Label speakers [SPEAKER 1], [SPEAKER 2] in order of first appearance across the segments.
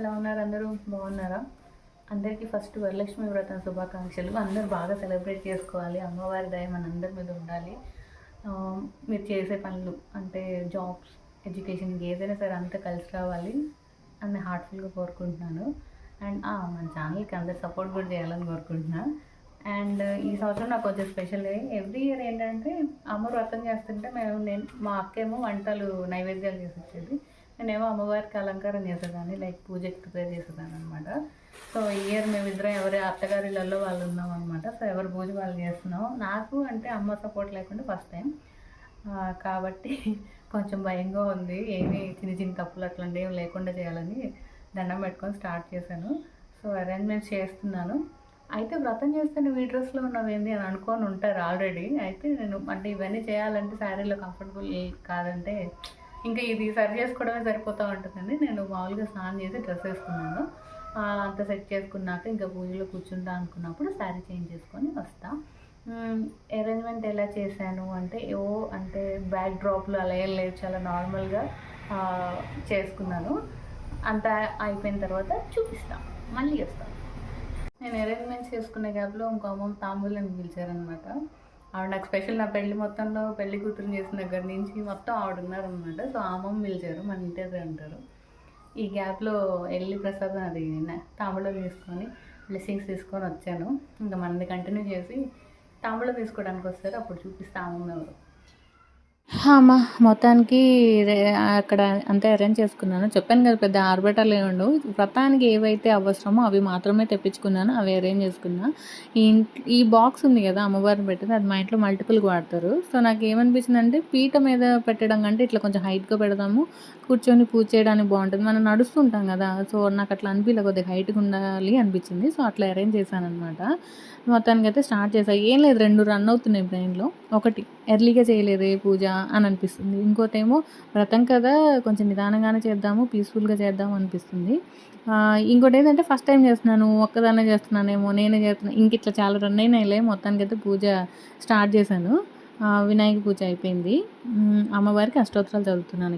[SPEAKER 1] ఎలా ఉన్నారు అందరూ? బాగున్నారా? అందరికీ ఫస్ట్ వరలక్ష్మి వ్రతం శుభాకాంక్షలు. అందరూ బాగా సెలబ్రేట్ చేసుకోవాలి. అమ్మవారి దయ మనందరి మీద ఉండాలి. మీరు చేసే పనులు అంటే జాబ్స్, ఎడ్యుకేషన్ ఏదైనా సరే అంతా కలిసి రావాలి అని హార్ట్ఫుల్గా కోరుకుంటున్నాను. అండ్ మన ఛానల్కి అందరు సపోర్ట్ కూడా చేయాలని కోరుకుంటున్నాను. అండ్ ఈ సంవత్సరం నాకు కొంచెం స్పెషల్ ఎవ్రీ ఇయర్ ఏంటంటే అమ్మ వ్రతం చేస్తుంటే మా అక్కేమో వంటలు నైవేద్యాలు చేసి వచ్చేది. నేనేమో అమ్మవారికి అలంకారం చేసేదాన్ని, లైక్ పూజకి ప్రిపేర్ చేసేదాన్ని అనమాట. సో ఈ ఇయర్ మేమిద్దరం ఎవరి అత్తగారిళ్ళల్లో వాళ్ళు ఉన్నాం అనమాట. సో ఎవరి పూజ వాళ్ళు చేస్తున్నాం. నాకు అంటే అమ్మ సపోర్ట్ లేకుండా ఫస్ట్ టైం కాబట్టి కొంచెం భయంగా ఉంది. ఏమీ చిన్న చిన్న తప్పులు అట్లాంటివి ఏమి లేకుండా చేయాలని దండం పెట్టుకొని స్టార్ట్ చేశాను. సో అరేంజ్మెంట్స్ చేస్తున్నాను. అయితే వ్రతం చేస్తే ఈ డ్రెస్లో ఉన్నవేంది అని అనుకొని ఉంటారు ఆల్రెడీ. అయితే నేను అంటే ఇవన్నీ చేయాలంటే శారీలో కంఫర్టబుల్ కాదంటే ఇంకా ఇది సరి చేసుకోవడమే సరిపోతూ ఉంటుందండి. నేను మామూలుగా స్నానం చేసి డ్రెస్ వేసుకున్నాను. అంత సెట్ చేసుకున్నాక ఇంకా పూజలో కూర్చుంటా అనుకున్నప్పుడు శారీ చేంజ్ చేసుకొని వస్తా. అరేంజ్మెంట్ ఎలా చేశాను అంటే అంటే బ్యాక్ డ్రాప్లు అలా ఏం లేదు, చాలా నార్మల్గా చేసుకున్నాను. అంతా అయిపోయిన తర్వాత చూపిస్తాను, మళ్ళీ వస్తాను. నేను అరేంజ్మెంట్స్ చేసుకునే గ్యాప్లో ఇంకో అమ్మ తాంబూలని పిలిచారనమాట. ఆవిడ నాకు స్పెషల్. నా పెళ్లి మొత్తంలో పెళ్లి కూతురు చేసిన దగ్గర నుంచి మొత్తం ఆవిడ ఉన్నారనమాట. సో ఆ అమ్మమ్మ పిలిచారు, మన ఇంటి అంటారు. ఈ గ్యాప్లో వెళ్ళి ప్రసాదం అది తాంబూలం తీసుకొని బ్లెస్సింగ్స్ తీసుకొని వచ్చాను. ఇంకా మనది కంటిన్యూ చేసి తాంబూలం తీసుకోవడానికి వస్తారు, అప్పుడు చూపిస్తాము ఎవరు. అమ్మ మొత్తానికి అక్కడ అంతే అరేంజ్ చేసుకున్నాను. చెప్పాను కదా పెద్ద ఆర్భటాలు ఏమి ఉండవు. వ్రతానికి ఏవైతే అవసరమో అవి మాత్రమే తెప్పించుకున్నాను, అవి అరేంజ్ చేసుకున్నా. ఈ బాక్స్ ఉంది కదా అమ్మవారిని పెట్టింది, అది మా ఇంట్లో మల్టిపుల్గా వాడతారు. సో నాకు ఏమనిపించింది అంటే పీట మీద పెట్టడం కంటే ఇట్లా కొంచెం హైట్గా పెడదాము, కూర్చొని పూజ చేయడానికి బాగుంటుంది. మనం నడుస్తుంటాం కదా, సో నాకు అట్లా అనిపించలే, కొద్దిగా హైట్గా ఉండాలి అనిపించింది. సో అట్లా అరేంజ్ చేశాను అనమాట. మొత్తానికి అయితే స్టార్ట్ చేశాను. ఏం లేదు, 2 రన్ అవుతున్నాయి బ్రెయిన్లో. ఒకటి ఎర్లీగా చేయలేదే పూజ అని అనిపిస్తుంది, ఇంకోటి ఏమో వ్రతం కదా కొంచెం నిదానంగానే చేద్దాము, పీస్ఫుల్గా చేద్దాము అనిపిస్తుంది. ఇంకోటి ఏంటంటే ఫస్ట్ టైం చేస్తున్నాను, ఒక్కదాన్నే చేస్తున్నానేమో, నేనే చేస్తున్నాను, ఇంక ఇట్లా చాలా రన్ అయినాయిలే. మొత్తానికి అయితే పూజ స్టార్ట్ చేశాను. వినాయక పూజ అయిపోయింది. అమ్మవారికి అష్టోత్తరాలు చదువుతున్నాను.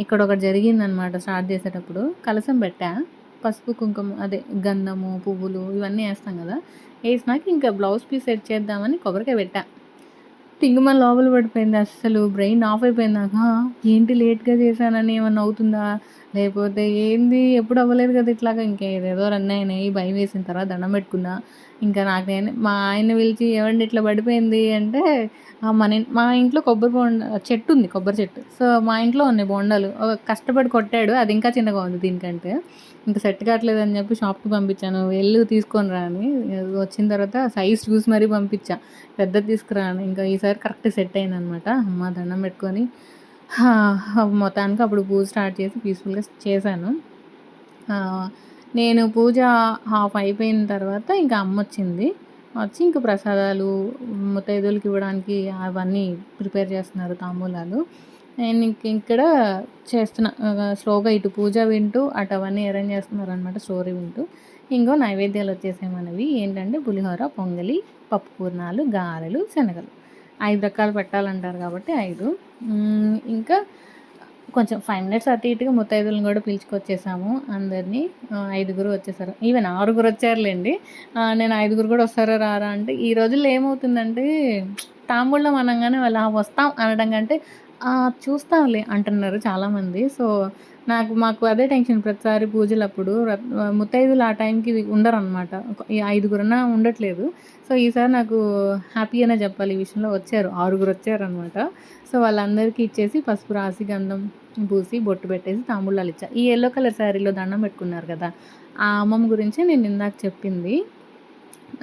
[SPEAKER 1] ఇక్కడ ఒకటి జరిగిందనమాట. స్టార్ట్ చేసేటప్పుడు కలశం పెట్టా, పసుపు కుంకుమ అదే గంధము పువ్వులు ఇవన్నీ వేస్తాం కదా, వేసినాక ఇంకా బ్లౌజ్ పీస్ సెట్ చేద్దామని కొబ్బరికాయ పెట్టా. తింగమని లోపల పడిపోయింది. అస్సలు బ్రెయిన్ ఆఫ్ అయిపోయింది నాకు. ఏంటి లేట్గా చేశానని ఏమన్నా అవుతుందా, లేకపోతే ఏంది ఎప్పుడు అవ్వలేదు కదా ఇట్లాగా, ఇంకా ఏదేదో రన్ అయినాయి. భయం వేసిన తర్వాత దండం పెట్టుకున్నా. ఇంకా నేను మా ఆయన పిలిచి ఏమండి ఇట్లా పడిపోయింది అంటే, మా ఇంట్లో కొబ్బరి చెట్టు ఉంది, కొబ్బరి చెట్టు. సో మా ఇంట్లో ఉన్నాయి బొండాలు. కష్టపడి కొట్టాడు, అది ఇంకా చిన్నగా ఉంది దీనికంటే. ఇంకా సెట్ కావట్లేదని చెప్పి షాప్కి పంపించాను, వెళ్ళి తీసుకొని రాని. వచ్చిన తర్వాత సైజ్ చూసి మరీ పంపించా, పెద్దది తీసుకురాను. ఇంకా ఈసారి కరెక్ట్ సెట్ అయిందనమాట. అమ్మ దండం పెట్టుకొని మొత్తానికి అప్పుడు పూజ స్టార్ట్ చేసి పీస్ఫుల్గా చేశాను. నేను పూజ హాఫ్ అయిపోయిన తర్వాత ఇంకా అమ్మ వచ్చింది. వచ్చి ఇంకా ప్రసాదాలు ముత్తైదువులకి ఇవ్వడానికి అవన్నీ ప్రిపేర్ చేస్తున్నారు, తాంబూలాలు. నేను ఇక్కడ చేస్తున్నా స్లోగా, ఇటు పూజ వింటూ అటు అవన్నీ అరేంజ్ చేస్తున్నారు అనమాట, స్టోరీ వింటూ. ఇంకో నైవేద్యాలు వచ్చేసాయి మనవి. ఏంటంటే పులిహోర, పొంగలి, పప్పు పూర్ణాలు, గారెలు, శనగలు. 5 రకాలు పెట్టాలంటారు కాబట్టి 5. ఇంకా కొంచెం 5 మినిట్స్ అటు ఇటుగా ముత్తైదులను కూడా పిలుచుకొచ్చేసాము అందరినీ. 5గురు వచ్చేసారు, ఈవెన్ 6గురు వచ్చారులేండి. నేను 5గురు కూడా వస్తారా రారా అంటే, ఈ రోజుల్లో ఏమవుతుందంటే తాంబూలం అనగానే వాళ్ళు వస్తాం అనడం కంటే చూస్తాంలే అంటున్నారు చాలామంది. సో మాకు అదే టెన్షన్ ప్రతిసారి పూజలప్పుడు. ముత్తైదులు ఆ టైంకి ఉండరనమాట, ఈ 5గురన్నా ఉండట్లేదు. సో ఈసారి నాకు హ్యాపీ అనే చెప్పాలి, ఈ విషయంలో వచ్చారు, 6గురు వచ్చారనమాట. సో వాళ్ళందరికీ ఇచ్చేసి పసుపు రాసి గంధం పూసి బొట్టు పెట్టేసి తాంబూలాలు ఇచ్చా. ఈ ఎల్లో కలర్ శారీలో దండం పెట్టుకున్నారు కదా, ఆ అమ్మమ్మ గురించి నేను ఇందాక చెప్పింది.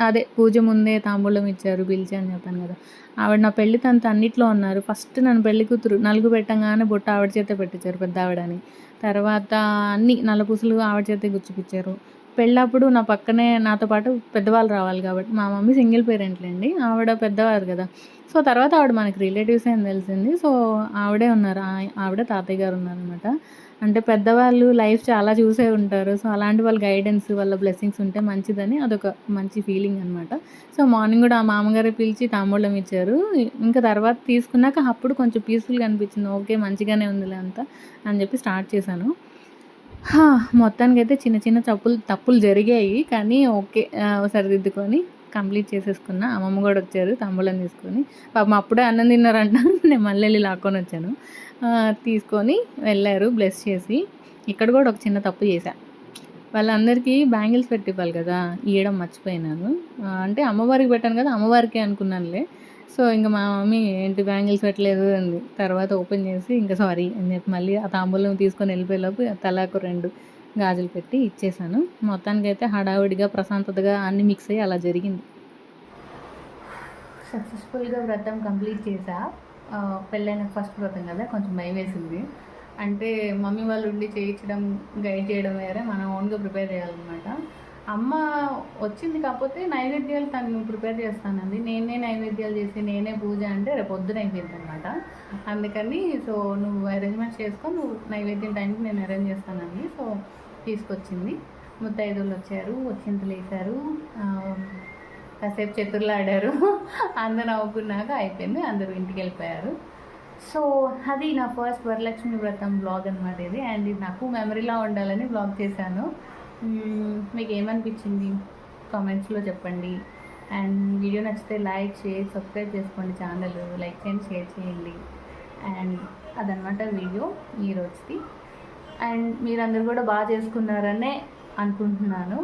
[SPEAKER 1] అదే పూజ ముందే తాంబూలం ఇచ్చారు పిలిచి అని చెప్పాను కదా, ఆవిడ నా పెళ్లి తంత అన్నిట్లో ఉన్నారు. ఫస్ట్ నన్ను పెళ్లి కూతురు నలుగు పెట్టంగానే బొట్టు ఆవిడ చేతే పెట్టించారు, పెద్ద ఆవిడని. తర్వాత అన్ని నల్లపూసలు ఆవిడ చేతే గుచ్చిపిచ్చారు. పెళ్ళప్పుడు నా పక్కనే నాతో పాటు పెద్దవాళ్ళు రావాలి కాబట్టి, మా మమ్మీ సింగిల్ పేరెంట్లేండి, ఆవిడ పెద్దవారు కదా. సో తర్వాత ఆవిడ మనకి రిలేటివ్స్ అని తెలిసింది. సో ఆవిడే ఉన్నారు, ఆవిడ తాతయ్య గారు ఉన్నారనమాట. అంటే పెద్దవాళ్ళు లైఫ్ చాలా చూసే ఉంటారు. సో అలాంటి వాళ్ళ గైడెన్స్, వాళ్ళ బ్లెస్సింగ్స్ ఉంటే మంచిదని అదొక మంచి ఫీలింగ్ అనమాట. సో మార్నింగ్ కూడా ఆ మామగారే పిలిచి తాంబూలం ఇచ్చారు. ఇంకా తర్వాత తీసుకున్నాక అప్పుడు కొంచెం పీస్ఫుల్గా అనిపించింది. ఓకే మంచిగానే ఉందిలే అంతా అని చెప్పి స్టార్ట్ చేశాను. మొత్తానికైతే చిన్న చిన్న తప్పులు జరిగాయి. కానీ ఓకే. సరిదిద్దుకొని కంప్లీట్ చేసేసుకున్న. అమ్మమ్మ గూడా వచ్చారు తాంబూలం తీసుకొని. పాపం అప్పుడే అన్నం తిన్నారంట. నేను మళ్ళెళ్ళి లాక్కొనొచ్చాను. తీసుకొని వెళ్ళారు బ్లెస్ చేసి. ఇక్కడ గూడా ఒక చిన్న తప్పు చేశా. వాళ్ళందరికీ బ్యాంగిల్స్ పెట్టివ్వాలి కదా! ఇయ్యడం మర్చిపోయినాను. అంటే అమ్మవారికి పెట్టాను కదా! అమ్మవారికే అనుకున్నానులే. సో, ఇంక మా మమ్మీ ఏంటి బ్యాంగిల్స్ పెట్టలేదు అంది. తర్వాత ఓపెన్ చేసి ఇంక సారీ అని చెప్పి మళ్ళీ ఆ తాంబూలం తీసుకొని వెళ్ళిపోయేలోపు తలాకు 2 గాజులు పెట్టి ఇచ్చేసాను. మొత్తానికైతే హడావిడిగా, ప్రశాంతతగా అన్నీ మిక్స్ అయ్యి అలా జరిగింది. సక్సెస్ఫుల్‌గా వ్రతం కంప్లీట్ చేశా. పెళ్ళైన ఫస్ట్ వ్రతం కదా! కొంచెం భయమేసింది. అంటే మమ్మీ వాళ్ళు ఉండి చేయించడం, గైడ్ చేయడం వేరే, మనం ఓన్‌గా ప్రిపేర్ చేయాలన్నమాట. అమ్మ వచ్చింది కాకపోతే నైవేద్యాలు తను ప్రిపేర్ చేస్తానంది. నేనే నైవేద్యాలు చేసి నేనే పూజ అంటే రేపు పొద్దున అయిపోయిందనమాట. అందుకని సో నువ్వు అరేంజ్మెంట్స్ చేసుకో, నువ్వు నైవేద్యం టైంకి నేను అరేంజ్ చేస్తానంది. సో తీసుకొచ్చింది. ముత్తైదువులు వచ్చారు, అక్షింతలు వేశారు, కాసేపు చతుర్లు ఆడారు. అందరూ నవ్వుకున్నాక అయిపోయింది. అందరూ ఇంటికి వెళ్ళిపోయారు. సో అది నా ఫస్ట్ వరలక్ష్మి వ్రతం బ్లాగ్ అనమాట ఇది. అండ్ ఇది నాకు మెమరీలా ఉండాలని బ్లాగ్ చేశాను. మీకు ఏమనిపించింది కామెంట్స్లో చెప్పండి. అండ్ వీడియో నచ్చితే లైక్, షేర్, సబ్స్క్రైబ్ చేసుకోండి. ఛానల్ లైక్ చేయండి, షేర్ చేయండి. అండ్ అదనమాట వీడియో ఈరోజుది. అండ్ మీరందరూ కూడా బాగా చేసుకున్నారనే అనుకుంటున్నాను.